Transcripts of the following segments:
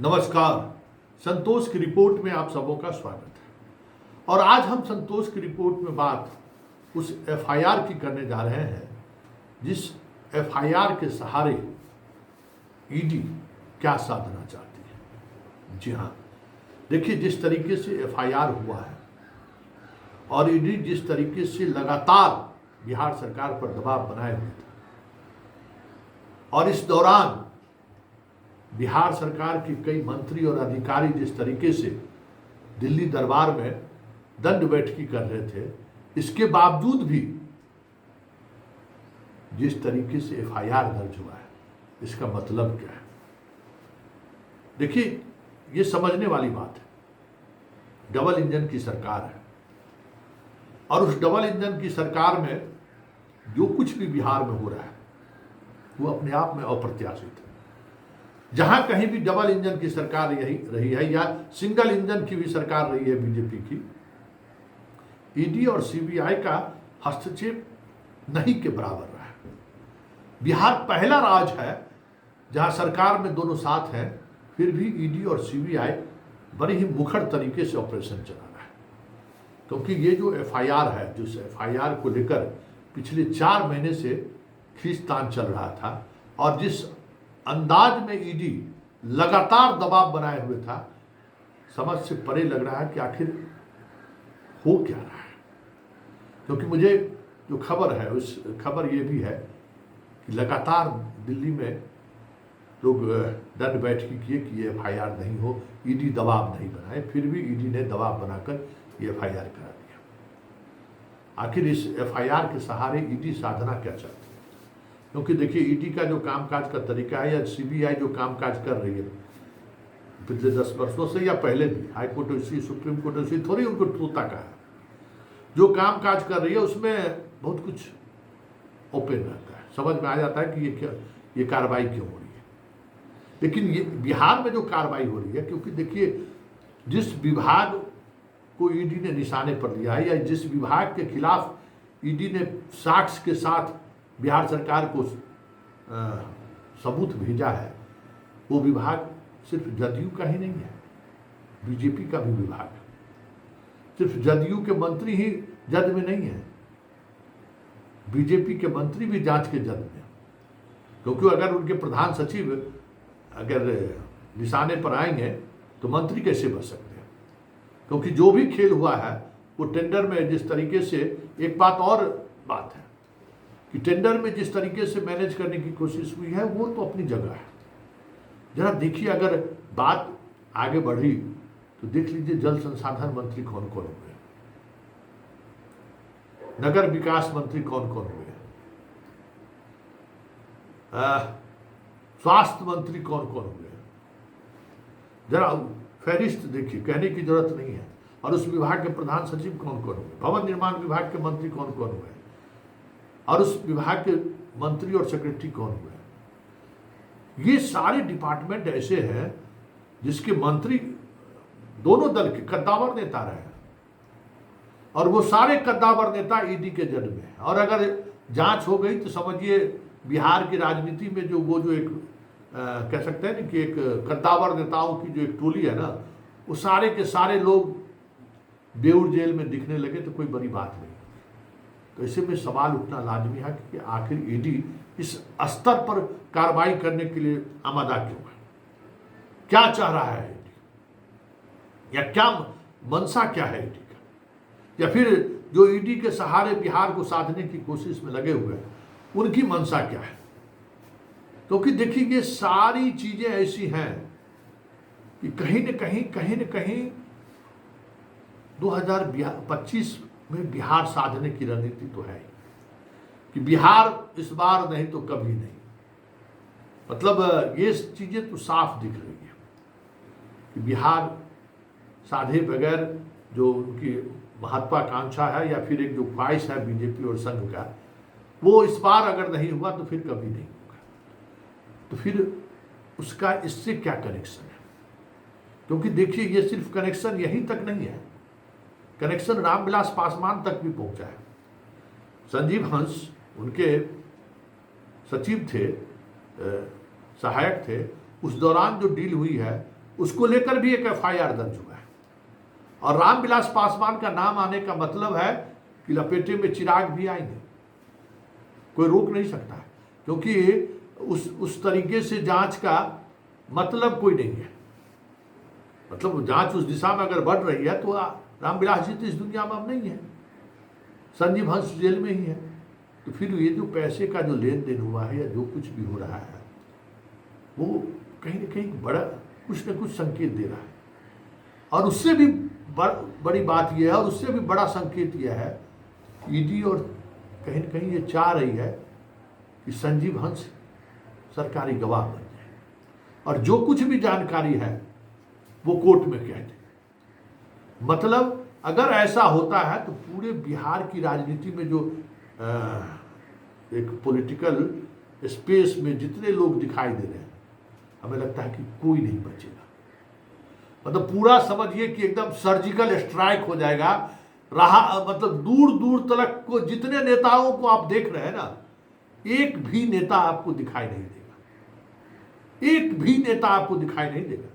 नमस्कार। संतोष की रिपोर्ट में आप सबों का स्वागत है। और आज हम संतोष की रिपोर्ट में बात उस एफआईआर की करने जा रहे हैं जिस एफआईआर के सहारे ईडी क्या साधना चाहती है। जी हाँ, देखिए, जिस तरीके से एफआईआर हुआ है और ईडी जिस तरीके से लगातार बिहार सरकार पर दबाव बनाए हुए था, और इस दौरान बिहार सरकार के कई मंत्री और अधिकारी जिस तरीके से दिल्ली दरबार में दंड बैठकी कर रहे थे, इसके बावजूद भी जिस तरीके से एफआईआर दर्ज हुआ है, इसका मतलब क्या है? देखिए, ये समझने वाली बात है। डबल इंजन की सरकार है और उस डबल इंजन की सरकार में जो कुछ भी बिहार में हो रहा है वो अपने आप में अप्रत्याशित है। जहां कहीं भी डबल इंजन की सरकार यही रही है या सिंगल इंजन की भी सरकार रही है बीजेपी की, ईडी और सीबीआई का हस्तक्षेप नहीं के बराबर रहा है। बिहार पहला राज्य है जहां सरकार में दोनों साथ हैं, फिर भी ईडी और सीबीआई बड़े ही मुखर तरीके से ऑपरेशन चला रहा है। क्योंकि ये जो एफआईआर है, जिस एफआईआर को लेकर पिछले 4 महीने से खींचतान चल रहा था और जिस अंदाज में ईडी लगातार दबाव बनाए हुए था, समझ से परे लग रहा है कि आखिर हो क्या रहा है। क्योंकि मुझे जो खबर है उस खबर ये भी है कि लगातार दिल्ली में लोग दंड बैठकी किए कि ये एफआईआर नहीं हो, ईडी दबाव नहीं बनाए, फिर भी ईडी ने दबाव बनाकर ये एफआईआर करा दिया। आखिर इस एफआईआर के सहारे ईडी साधना क्या चाहती है? क्योंकि देखिए, ईडी का जो कामकाज का तरीका है या सीबीआई जो कामकाज कर रही है पिछले 10 वर्षों से या पहले भी, हाई कोर्ट इसी, सुप्रीम कोर्ट इसी, थोड़ी उनको तोता का है। जो कामकाज कर रही है उसमें बहुत कुछ ओपन रहता है, समझ में आ जाता है कि ये कार्रवाई क्यों हो रही है। लेकिन ये बिहार में जो कार्रवाई हो रही है, क्योंकि देखिए, जिस विभाग को ईडी ने निशाने पर लिया है या जिस विभाग के खिलाफ ईडी ने साक्ष्य के साथ बिहार सरकार को सबूत भेजा है, वो विभाग सिर्फ जदयू का ही नहीं है, बीजेपी का भी विभाग है। सिर्फ जदयू के मंत्री ही जद में नहीं है, बीजेपी के मंत्री भी जांच के जद में। क्योंकि अगर उनके प्रधान सचिव अगर निशाने पर आएंगे तो मंत्री कैसे बच सकते हैं? क्योंकि जो भी खेल हुआ है वो टेंडर में जिस तरीके से, एक बात है कि टेंडर में जिस तरीके से मैनेज करने की कोशिश हुई है वो तो अपनी जगह है। जरा देखिए, अगर बात आगे बढ़ी तो देख लीजिए जल संसाधन मंत्री कौन कौन हुए, नगर विकास मंत्री कौन कौन हुए, स्वास्थ्य मंत्री कौन कौन हुए। जरा फहरिस्त देखिए, कहने की जरूरत नहीं है। और उस विभाग के प्रधान सचिव कौन कौन हुए, भवन निर्माण विभाग के मंत्री कौन कौन हुए, और उस विभाग के मंत्री और सेक्रेटरी कौन हुए। ये सारे डिपार्टमेंट ऐसे हैं जिसके मंत्री दोनों दल के कद्दावर नेता रहे हैं, और वो सारे कद्दावर नेता ईडी के जद में हैं। और अगर जांच हो गई तो समझिए बिहार की राजनीति में जो एक कह सकते हैं ना कि एक कद्दावर नेताओं की जो एक टोली है ना, वो सारे के सारे लोग बेऊर जेल में दिखने लगे तो कोई बड़ी बात नहीं। तो ऐसे में सवाल उठना लाजमी है कि आखिर ईडी इस स्तर पर कार्रवाई करने के लिए आमादा क्यों है? क्या चाह रहा है ईडी, या क्या मंशा क्या है ईडी का, या फिर जो ईडी के सहारे बिहार को साधने की कोशिश में लगे हुए हैं उनकी मंशा क्या है? क्योंकि देखिए, ये सारी चीजें ऐसी हैं कि कहीं न कहीं 2025 में बिहार साधने की रणनीति तो है कि बिहार इस बार नहीं तो कभी नहीं। मतलब ये चीजें तो साफ दिख रही है कि बिहार साधे बगैर जो उनकी महत्वाकांक्षा है या फिर एक जो ख्वाहिश है बीजेपी और संघ का, वो इस बार अगर नहीं हुआ तो फिर कभी नहीं होगा। तो फिर उसका इससे क्या कनेक्शन है? क्योंकि देखिए, ये सिर्फ कनेक्शन यहीं तक नहीं है, कनेक्शन रामविलास पासवान तक भी पहुंचा है। संजीव हंस उनके सचिव थे, सहायक थे। उस दौरान जो डील हुई है उसको लेकर भी एक FIR दर्ज हुआ है। और रामविलास पासवान का नाम आने का मतलब है कि लपेटे में चिराग भी आएंगे, कोई रोक नहीं सकता है, क्योंकि उस तरीके से जांच का मतलब कोई नहीं है। मतलब जांच उस दिशा में अगर बढ़ रही है तो रामविलास जी तो इस दुनिया में अब नहीं है, संजीव हंस जेल में ही है। तो फिर ये जो पैसे का जो लेन देन हुआ है या जो कुछ भी हो रहा है वो कहीं ना कहीं बड़ा कुछ न कुछ संकेत दे रहा है। और उससे भी बड़ी बात यह है, और उससे भी बड़ा संकेत यह है, ईडी और कहीं ना कहीं ये चाह रही है कि संजीव हंस सरकारी गवाह बन जाए और जो कुछ भी जानकारी है वो कोर्ट में कह दे। मतलब अगर ऐसा होता है तो पूरे बिहार की राजनीति में जो एक पॉलिटिकल स्पेस में जितने लोग दिखाई दे रहे हैं, हमें लगता है कि कोई नहीं बचेगा। मतलब पूरा समझिए कि एकदम सर्जिकल स्ट्राइक हो जाएगा। मतलब दूर दूर तक को जितने नेताओं को आप देख रहे हैं ना, एक भी नेता आपको दिखाई नहीं देगा, एक भी नेता आपको दिखाई नहीं देगा।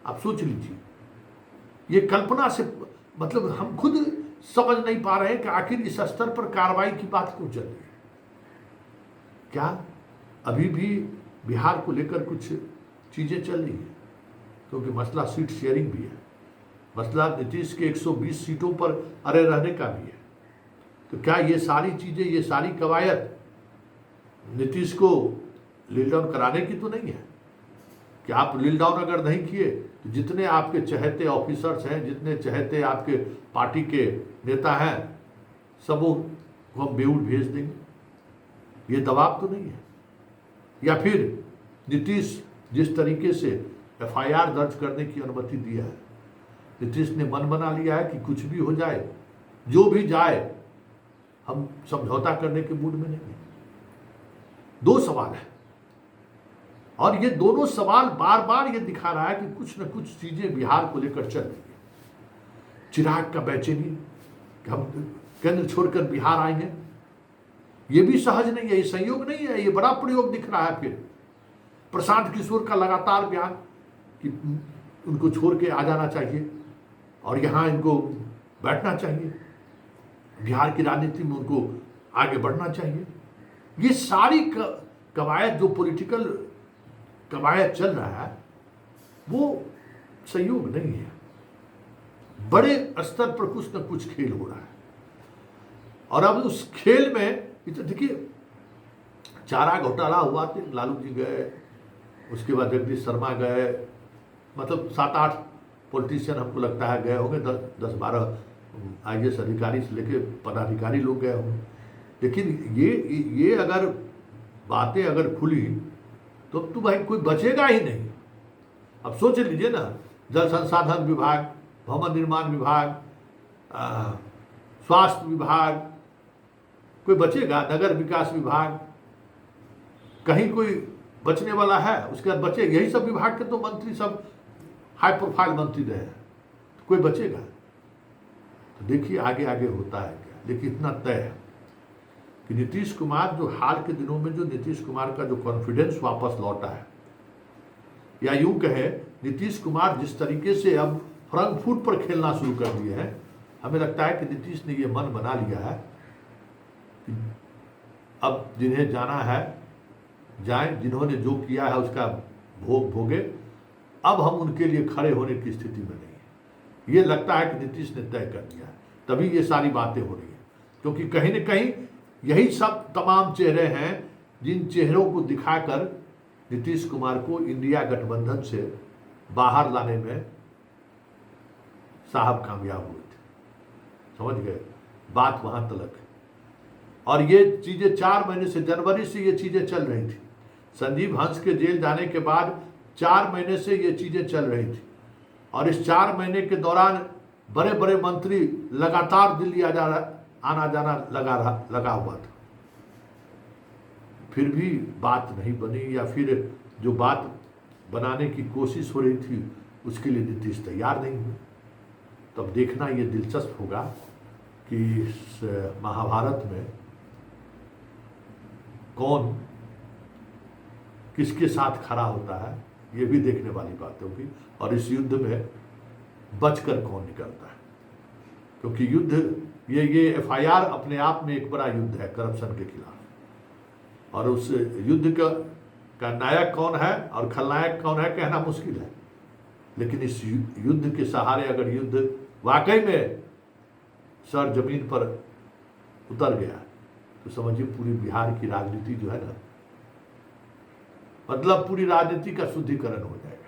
आप सोच लीजिए, ये कल्पना से मतलब हम खुद समझ नहीं पा रहे हैं कि आखिर इस स्तर पर कार्रवाई की बात क्यों चल रही है। क्या अभी भी बिहार को लेकर कुछ चीजें चल रही है? क्योंकि मसला सीट शेयरिंग भी है, मसला नीतीश के 120 सीटों पर अड़े रहने का भी है। तो क्या ये सारी चीजें, ये सारी कवायद नीतीश को लील डाउन कराने की तो नहीं है? कि आप लील डाउन अगर नहीं किए तो जितने आपके चहेते ऑफिसर्स हैं, जितने चहेते आपके पार्टी के नेता हैं, सबों को हम बेऊर भेज देंगे, ये दबाव तो नहीं है? या फिर नीतीश जिस तरीके से FIR दर्ज करने की अनुमति दिया है, नीतीश ने मन बना लिया है कि कुछ भी हो जाए, जो भी जाए, हम समझौता करने के मूड में नहीं है। दो सवाल है, और ये दोनों सवाल बार बार ये दिखा रहा है कि कुछ न कुछ चीजें बिहार को लेकर चल रही है। चिराग का बेचैनी कि हम केंद्र छोड़कर बिहार आएंगे, ये भी सहज नहीं है, ये संयोग नहीं है, ये बड़ा प्रयोग दिख रहा है। फिर प्रशांत किशोर का लगातार बयान कि उनको छोड़ के आ जाना चाहिए और यहाँ इनको बैठना चाहिए, बिहार की राजनीति में उनको आगे बढ़ना चाहिए। ये सारी कवायद, जो पॉलिटिकल कवायद चल रहा है, वो संयोग नहीं है, बड़े स्तर पर कुछ न कुछ खेल हो रहा है। और अब उस खेल में देखिए, चारा घोटाला हुआ तो लालू जी गए, उसके बाद जगदीश शर्मा गए, मतलब 7-8 पॉलिटिशियन हमको लगता है गए होंगे, 10-12 IAS अधिकारी से लेके पदाधिकारी लोग गए होंगे। लेकिन ये अगर बातें अगर खुली तो अब तो भाई कोई बचेगा ही नहीं। अब सोच लीजिए ना, जल संसाधन विभाग, भवन निर्माण विभाग, स्वास्थ्य विभाग, कोई बचेगा? नगर विकास विभाग, कहीं कोई बचने वाला है? उसके बाद बचे यही सब विभाग के तो मंत्री सब हाई प्रोफाइल मंत्री रहे हैं, तो कोई बचेगा? तो देखिए आगे आगे होता है क्या। लेकिन इतना तय है कि नीतीश कुमार, जो हाल के दिनों में जो नीतीश कुमार का जो कॉन्फिडेंस वापस लौटा है, या यूं कहे नीतीश कुमार जिस तरीके से अब फ्रंट फुट पर खेलना शुरू कर दिए हैं, हमें लगता है कि नीतीश ने ये मन बना लिया है कि अब जिन्हें जाना है जाएं, जिन्होंने जो किया है उसका भोग भोगे, अब हम उनके लिए खड़े होने की स्थिति में नहीं है। ये लगता है कि नीतीश ने तय कर दिया है, तभी ये सारी बातें हो रही हैं। क्योंकि कहीं न कहीं यही सब तमाम चेहरे हैं जिन चेहरों को दिखाकर नीतीश कुमार को इंडिया गठबंधन से बाहर लाने में साहब कामयाब हुए थे। समझ गए? बात वहां तलक है। और ये चीजें 4 महीने से, जनवरी से ये चीजें चल रही थी। संजीव हंस के जेल जाने के बाद 4 महीने से ये चीजें चल रही थी, और इस 4 महीने के दौरान बड़े बड़े मंत्री लगातार दिल्ली आना जाना लगा हुआ था। फिर भी बात नहीं बनी, या फिर जो बात बनाने की कोशिश हो रही थी उसके लिए नीतीश तैयार नहीं हुए। तब देखना ये दिलचस्प होगा कि इस महाभारत में कौन किसके साथ खड़ा होता है ये भी देखने वाली बात होगी। और इस युद्ध में बचकर कौन निकलता है, क्योंकि युद्ध ये एफआईआर अपने आप में एक बड़ा युद्ध है करप्शन के खिलाफ। और उस युद्ध का नायक कौन है और खलनायक कौन है कहना मुश्किल है, लेकिन इस युद्ध के सहारे अगर युद्ध वाकई में सर जमीन पर उतर गया तो समझिए पूरी बिहार की राजनीति जो है ना, मतलब पूरी राजनीति का शुद्धिकरण हो जाएगा।